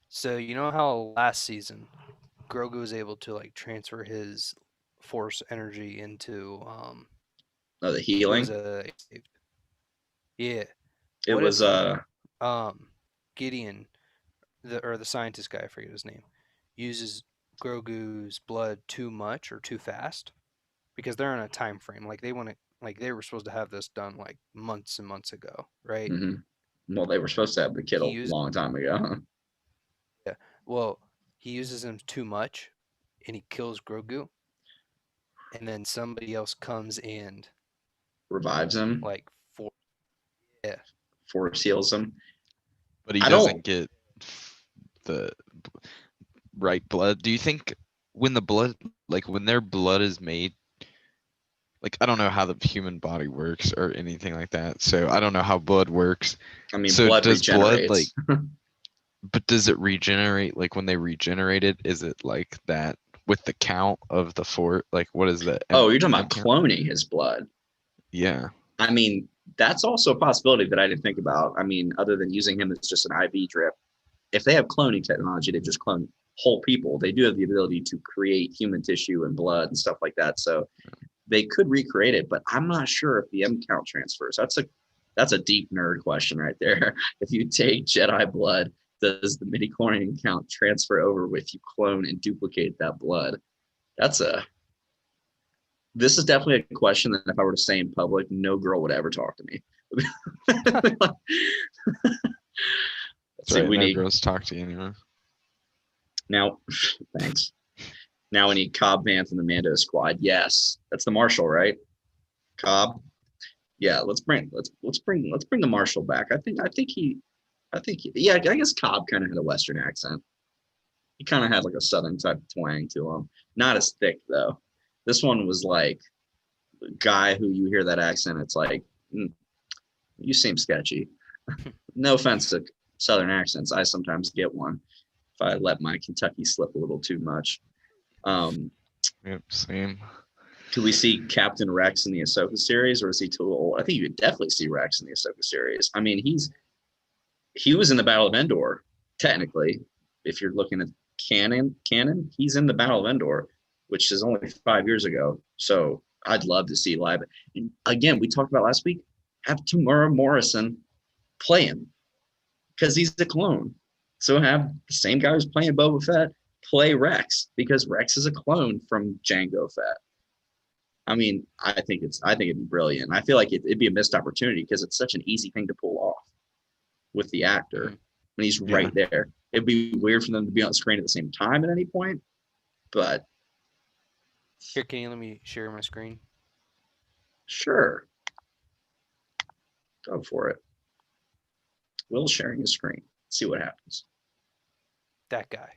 So you know how last season Grogu was able to like transfer his Force energy into the healing. Yeah. It was Gideon, the scientist guy, I forget his name, uses Grogu's blood too much or too fast, because they're on a time frame. Like they were supposed to have this done like months and months ago, right? Mm-hmm. Well, they were supposed to have the kid a long time ago. Yeah. Well, he uses him too much, and he kills Grogu, and then somebody else comes and revives him. Like Force heals him. But he doesn't get the right blood. Do you think when their blood is made, like, I don't know how the human body works or anything like that, so I don't know how blood works. I mean, so blood does regenerates. blood like but does it regenerate? Like when they regenerate it, is it like that with the count of the fort? Like what is that? Oh, you're talking about cloning his blood. Yeah. I mean, that's also a possibility that I didn't think about. I mean, other than using him as just an IV drip, if they have cloning technology to just clone whole people, they do have the ability to create human tissue and blood and stuff like that. So they could recreate it, but I'm not sure if the M count transfers. That's a deep nerd question right there. If you take Jedi blood, does the midichlorian count transfer over if you clone and duplicate that blood? This is definitely a question that if I were to say in public, no girl would ever talk to me. Let's see, Right, we no need girls talk to you anymore. now. Thanks. Now we need Cobb Vanth and the Mando squad. Yes, that's the Marshal, right? Cobb. Yeah, let's bring the Marshal back. Yeah, I guess Cobb kind of had a Western accent. He kind of had like a Southern type of twang to him. Not as thick though. This one was like a guy who you hear that accent, it's like, you seem sketchy. No offense to Southern accents. I sometimes get one if I let my Kentucky slip a little too much. Yep, same. Could we see Captain Rex in the Ahsoka series, or is he too old? I think you could definitely see Rex in the Ahsoka series. I mean, he was in the Battle of Endor, technically. If you're looking at canon, he's in the Battle of Endor, which is only 5 years ago. So I'd love to see live. And again, we talked about last week, have Tamura Morrison play him because he's a clone. So have the same guy who's playing Boba Fett play Rex, because Rex is a clone from Jango Fett. I mean, I think it'd be brilliant. I feel like it'd be a missed opportunity because it's such an easy thing to pull off with the actor when he's right there. It'd be weird for them to be on screen at the same time at any point, but Here, can you let me share my screen? sure, go for it. Will's sharing his screen. See what happens. That guy.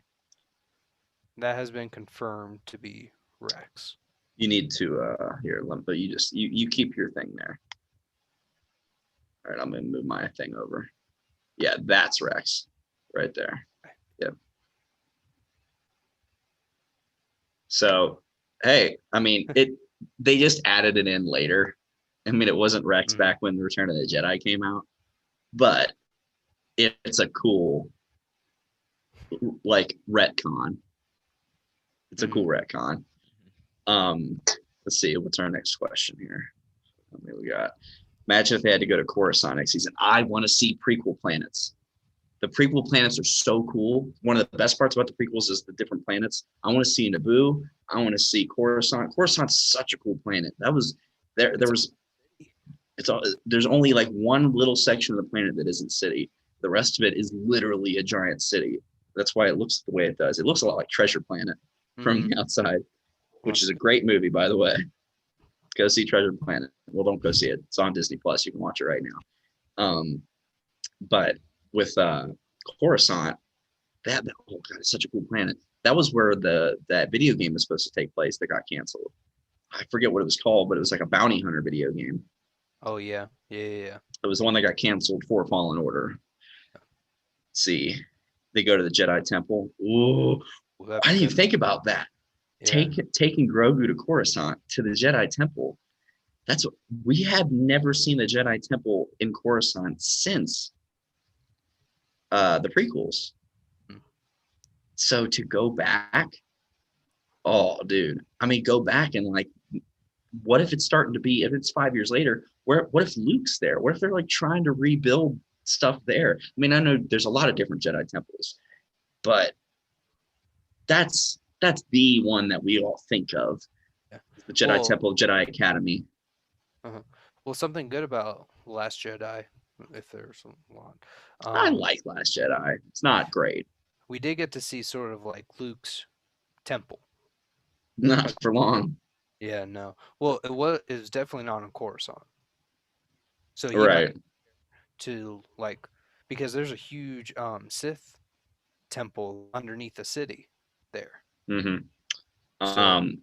That has been confirmed to be Rex. You need to here, but you keep your thing there. All right, I'm gonna move my thing over. Yeah, that's Rex right there. Yep. So, hey, I mean, they just added it in later. I mean, it wasn't Rex back when Return of the Jedi came out, but it's a cool like retcon. It's a cool retcon. Let's see, what's our next question here? What we got? Imagine if they had to go to Coruscant next season. I want to see prequel planets. The prequel planets are so cool. One of the best parts about the prequels is the different planets. I want to see Naboo. I want to see Coruscant. Coruscant's such a cool planet. That was there. There's only like one little section of the planet that isn't city. The rest of it is literally a giant city. That's why it looks the way it does. It looks a lot like Treasure Planet from the outside, which is a great movie, by the way. Go see Treasure Planet. Well, don't go see it. It's on Disney Plus. You can watch it right now. But with Coruscant, oh god, it's such a cool planet. That was where that video game was supposed to take place that got canceled. I forget what it was called, but it was like a bounty hunter video game. Oh yeah. It was the one that got canceled for Fallen Order. Let's see, they go to the Jedi Temple. Ooh, I didn't even think about that. Yeah. Taking Grogu to Coruscant to the Jedi Temple. That's what we have never seen the Jedi Temple in Coruscant since the prequels. So to go back, oh dude, I mean, go back and like, what if it's starting to be, if it's 5 years later, what if Luke's there? What if they're like trying to rebuild stuff there? I mean, I know there's a lot of different Jedi temples, but that's the one that we all think of. Yeah. The Jedi Temple, Jedi Academy. Well, something good about Last Jedi, if there's a lot. I like Last Jedi. It's not great. We did get to see sort of like Luke's temple. Not for long. Yeah, no. Well, it was definitely not in Coruscant. So right. To like, because there's a huge Sith temple underneath the city there. Mm-hmm.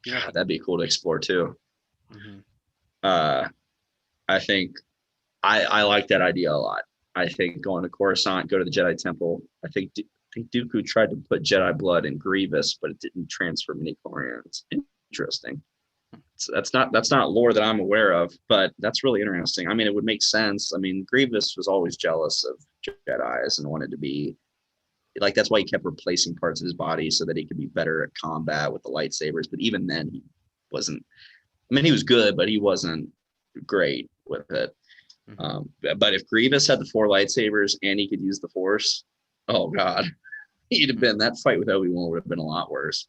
That'd be cool to explore too. I think I like that idea a lot. I think going to Coruscant, go to the Jedi Temple. I think Dooku tried to put Jedi blood in Grievous, but it didn't transfer midi-chlorians. Interesting. So that's not lore that I'm aware of, but that's really interesting. I mean, it would make sense. I mean, Grievous was always jealous of Jedis and wanted to be like, that's why he kept replacing parts of his body so that he could be better at combat with the lightsabers. But even then, he wasn't. I mean, he was good, but he wasn't great with it. But if Grievous had the 4 lightsabers and he could use the Force, oh god, that fight with Obi-Wan would have been a lot worse.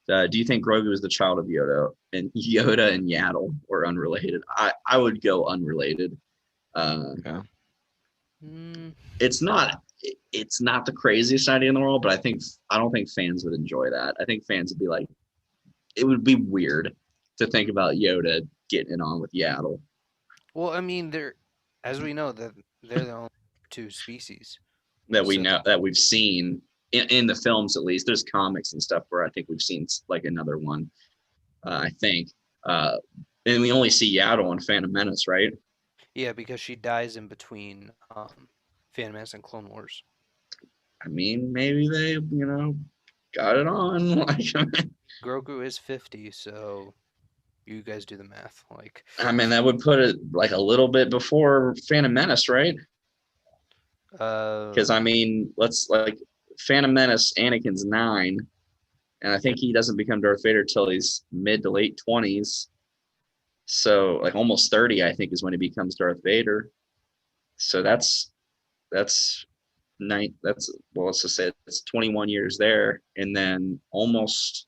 Do you think Grogu is the child of Yoda? And Yoda and Yaddle were unrelated. I would go unrelated. Yeah. It's not the craziest idea in the world, but I don't think fans would enjoy that. I think fans would be like, it would be weird to think about Yoda getting it on with Yaddle. Well, I mean, as we know, that they're the only two species. That we know, that we've seen in the films, at least. There's comics and stuff where I think we've seen like another one. I think, and we only see Yaddle in Phantom Menace, right? Yeah, because she dies in between Phantom Menace and Clone Wars. I mean, maybe they, got it on. Like, Grogu is 50, so you guys do the math. Like, I mean, that would put it like a little bit before Phantom Menace, right? Because I mean, let's like Phantom Menace, Anakin's 9, and I think he doesn't become Darth Vader till he's mid to late 20s. So like almost 30, I think, is when he becomes Darth Vader. So that's well, let's just say it's 21 years there, and then almost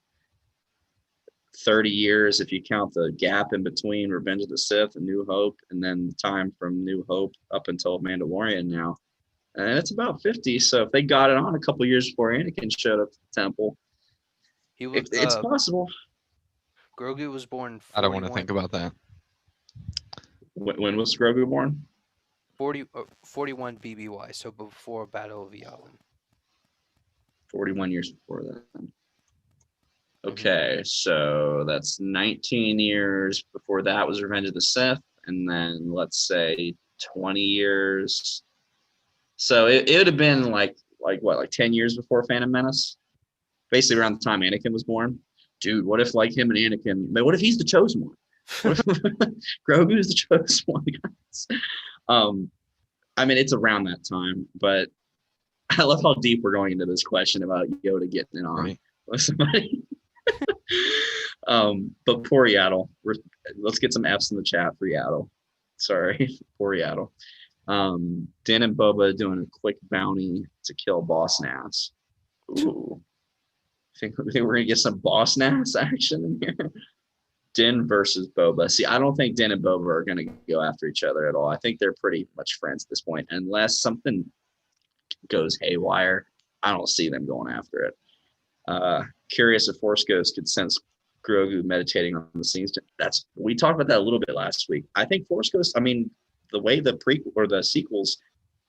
30 years if you count the gap in between Revenge of the Sith and New Hope, and then the time from New Hope up until Mandalorian now. And it's about 50. So if they got it on a couple years before Anakin showed up at the temple, it's possible. Grogu was born 41. I don't want to think about that. When was Grogu born? 41 BBY, so before Battle of Yavin. 41 years before that. Okay, so that's 19 years before that was Revenge of the Sith, and then let's say 20 years. So it would have been like 10 years before Phantom Menace, basically around the time Anakin was born. Dude, what if like him and Anakin? What if he's the chosen one? What if Grogu is the chosen one, guys? I mean, it's around that time, but I love how deep we're going into this question about Yoda getting it on with somebody. But poor Yaddle. Let's get some F's in the chat for Yaddle. Sorry, poor Yaddle. Din and Boba doing a quick bounty to kill Boss Nass. Ooh. I think we're gonna get some Boss Nass action in here. Din versus Boba. See, I don't think Din and Boba are gonna go after each other at all. I think they're pretty much friends at this point. Unless something goes haywire, I don't see them going after it. Curious if Force Ghost could sense Grogu meditating on the scenes. We talked about that a little bit last week. I think Force Ghost, I mean, the way the prequel or the sequels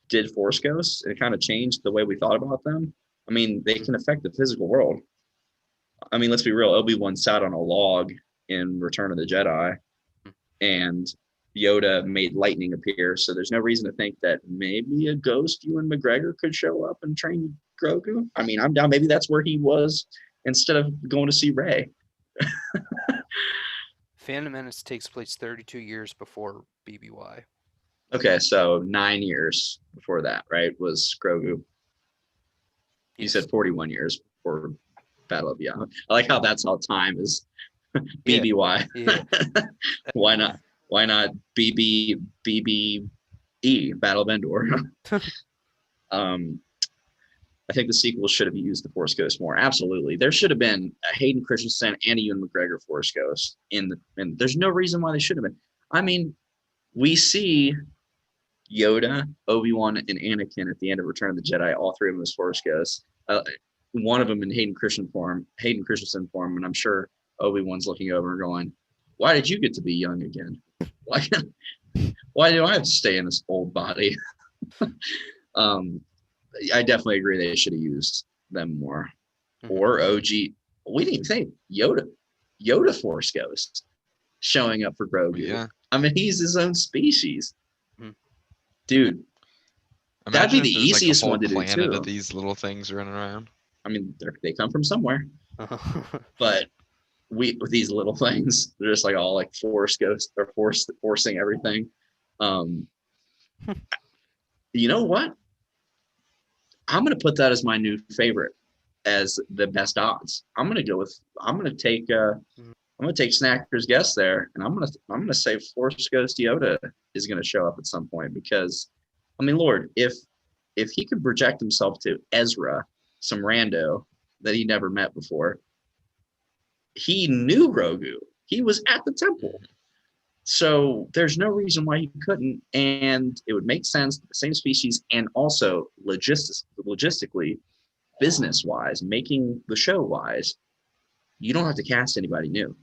did Force Ghosts, it kind of changed the way we thought about them. I mean, they can affect the physical world. I mean, let's be real. Obi-Wan sat on a log in Return of the Jedi, and Yoda made lightning appear. So there's no reason to think that maybe a ghost Ewan McGregor could show up and train Grogu. I mean, I'm down. Maybe that's where he was instead of going to see Rey. Phantom Menace takes place 32 years before BBY. Okay, so 9 years before that, right, was Grogu. You said 41 years before Battle of Yavin. I like how that's how time is. BBY. Yeah. Why not? Why not BBE, Battle of Endor? I think the sequel should have used the Force Ghost more. Absolutely. There should have been a Hayden Christensen and a Ewan McGregor Force Ghost and there's no reason why they should have been. I mean, we see Yoda, Obi-Wan, and Anakin at the end of Return of the Jedi, all three of them as Force Ghosts. One of them in Hayden Christensen form, and I'm sure Obi-Wan's looking over and going, why did you get to be young again? Why do I have to stay in this old body? I definitely agree they should have used them more. Or OG. We didn't even say Yoda Force Ghost showing up for Grogu. Yeah. I mean, he's his own species. Dude, Imagine that'd be the easiest like a whole one to do planet too. of these little things running around. I mean, they come from somewhere, but with these little things, they're just like all like Force Ghosts or forcing everything. You know what? I'm gonna put that as my new favorite, as the best odds. I'm gonna take Snacker's guess there, and I'm gonna say Force Ghost Yoda is gonna show up at some point, because, I mean, Lord, if he could project himself to Ezra, some rando that he never met before, he knew Grogu. He was at the temple. So there's no reason why he couldn't. And it would make sense, the same species, and also logistically, business-wise, making the show wise, you don't have to cast anybody new.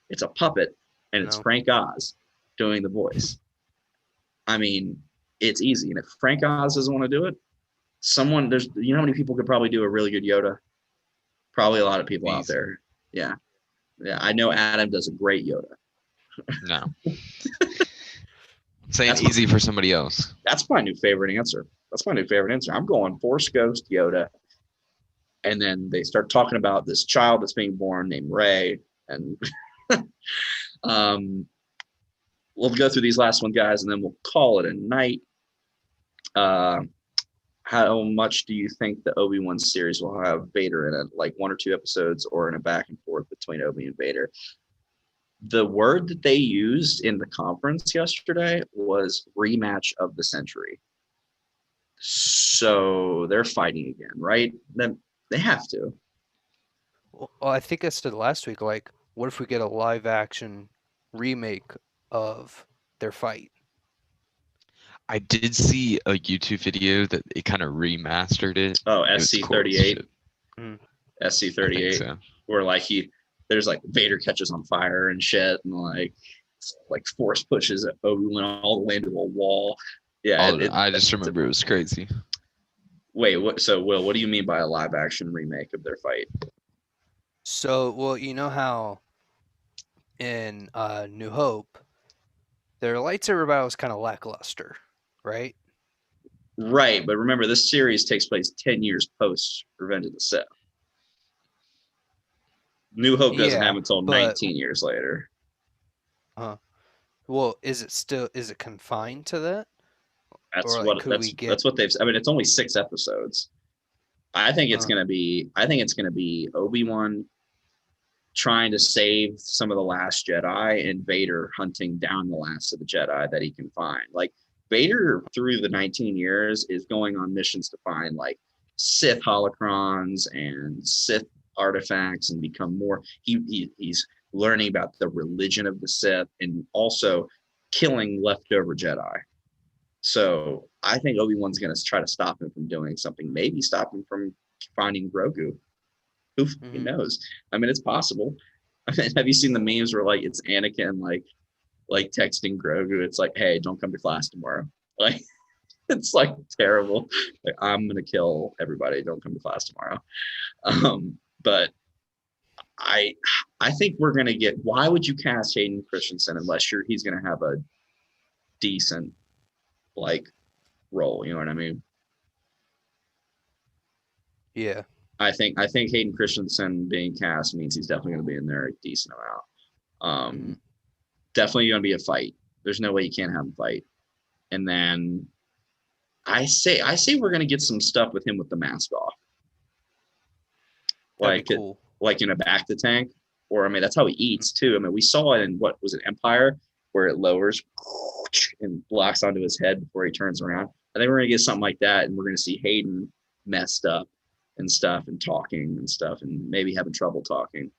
It's a puppet, and it's Frank Oz doing the voice. I mean, it's easy. And if Frank Oz doesn't want to do it, you know how many people could probably do a really good Yoda? Probably a lot of people out there. Yeah. Yeah. I know Adam does a great Yoda. No. I'm saying easy for somebody else. That's my new favorite answer. I'm going Force Ghost Yoda. And then they start talking about this child that's being born named Rey. And we'll go through these last one, guys, and then we'll call it a night. How much do you think the Obi-Wan series will have Vader in it? Like 1 or 2 episodes, or in a back and forth between Obi and Vader? The word that they used in the conference yesterday was rematch of the century. So they're fighting again, right? Then they have to. Well, I think I said last week, like, what if we get a live action remake of their fight? I did see a YouTube video that it kind of remastered it. Oh, SC38. Cool SC38. So. Where like there's like Vader catches on fire and shit, and like force pushes Obi-Wan all the way into a wall. Yeah. I just remember it was crazy. Wait, what? So Will, what do you mean by a live action remake of their fight? So, well, you know how in New Hope, their lightsaber battle was kind of lackluster, right? Right, but remember, this series takes place 10 years post Revenge of the Sith. New Hope doesn't have until 19 years later. Well, is it confined to that? That's what they've. I mean, it's only 6 episodes. I think it's gonna be Obi-Wan trying to save some of the last Jedi, and Vader hunting down the last of the Jedi that he can find. Like Vader, through the 19 years, is going on missions to find like Sith holocrons and Sith artifacts, and become more. He's learning about the religion of the Sith, and also killing leftover Jedi. So I think Obi-Wan's going to try to stop him from doing something. Maybe stop him from finding Grogu. Who knows? I mean, it's possible. I mean, have you seen the memes where like it's Anakin like texting Grogu? It's like, hey, don't come to class tomorrow. Like, it's like terrible. Like, I'm gonna kill everybody. Don't come to class tomorrow. But I think we're gonna get. Why would you cast Hayden Christensen unless he's gonna have a decent like role? You know what I mean? Yeah. I think Hayden Christensen being cast means he's definitely going to be in there a decent amount. Definitely going to be a fight. There's no way you can't have a fight. And then I say we're going to get some stuff with him with the mask off. Like cool. Like in a back to tank, or I mean that's how he eats too. I mean we saw it in what was it, Empire, where it lowers and locks onto his head before he turns around. I think we're going to get something like that, and we're going to see Hayden messed up and stuff, and talking and stuff, and maybe having trouble talking.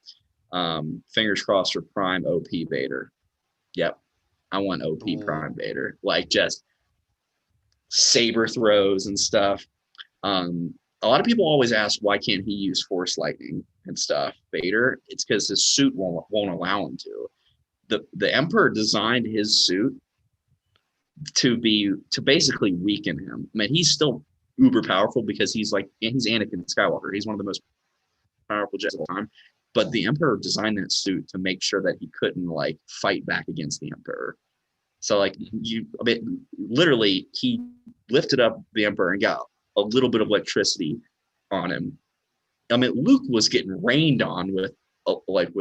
Fingers crossed for Prime OP Vader. Yep, I want OP Prime Vader, like just saber throws and stuff. A lot of people always ask why can't he use Force lightning and stuff, Vader. It's because his suit won't allow him to. The Emperor designed his suit to basically weaken him. I mean, he's still uber powerful because he's Anakin Skywalker. He's one of the most powerful Jedi of all time. But the Emperor designed that suit to make sure that he couldn't like fight back against the Emperor. So like literally he lifted up the Emperor and got a little bit of electricity on him. I mean, Luke was getting rained on with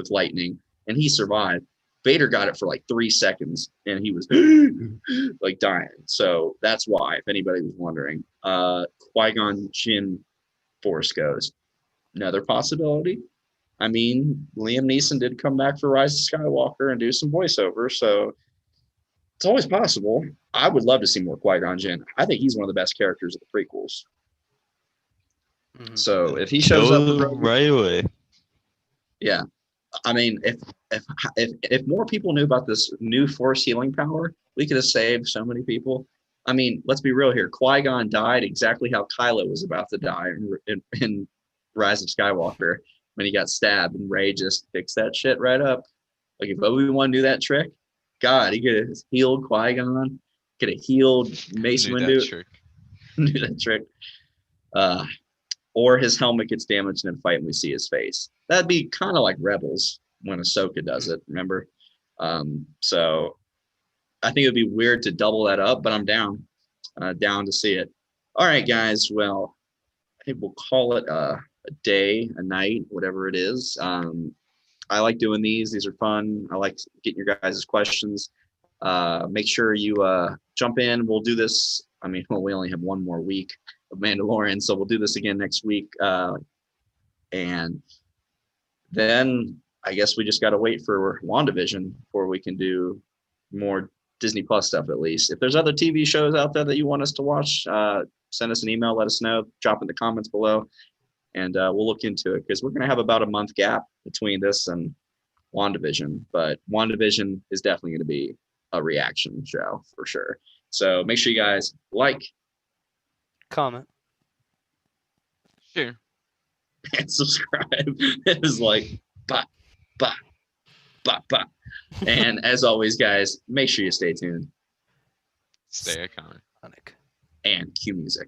lightning, and he survived. Vader got it for like 3 seconds, and he was like dying. So that's why, if anybody was wondering, Qui-Gon Jinn Force Ghost, another possibility. I mean, Liam Neeson did come back for Rise of Skywalker and do some voiceover, so it's always possible. I would love to see more Qui-Gon Jinn. I think he's one of the best characters of the prequels. So if he shows up right away, yeah. I mean, if more people knew about this new Force healing power, we could have saved so many people. I mean, let's be real here. Qui-Gon died exactly how Kylo was about to die in Rise of Skywalker when he got stabbed, and Rey just fixed that shit right up. Like if Obi-Wan knew that trick, God, he could have healed Qui-Gon, could have healed Mace Knew Windu. that trick. Knew that trick. Or his helmet gets damaged in a fight and we see his face. That'd be kind of like Rebels when Ahsoka does it, remember? So I think it'd be weird to double that up, but I'm down to see it. All right, guys. Well, I think we'll call it a day, a night, whatever it is. I like doing these. These are fun. I like getting your guys' questions. Make sure you jump in. We'll do this. I mean, well, we only have one more week of Mandalorian, so we'll do this again next week. And then I guess we just got to wait for WandaVision before we can do more Disney Plus stuff, at least. If there's other TV shows out there that you want us to watch, send us an email, let us know, drop in the comments below, and we'll look into it because we're going to have about a month gap between this and WandaVision. But WandaVision is definitely going to be a reaction show for sure. So make sure you guys like, comment, Sure. and subscribe. It was like, bah, bah, bah, bah. And as always, guys, make sure you stay tuned Stay iconic. Iconic. and cue music.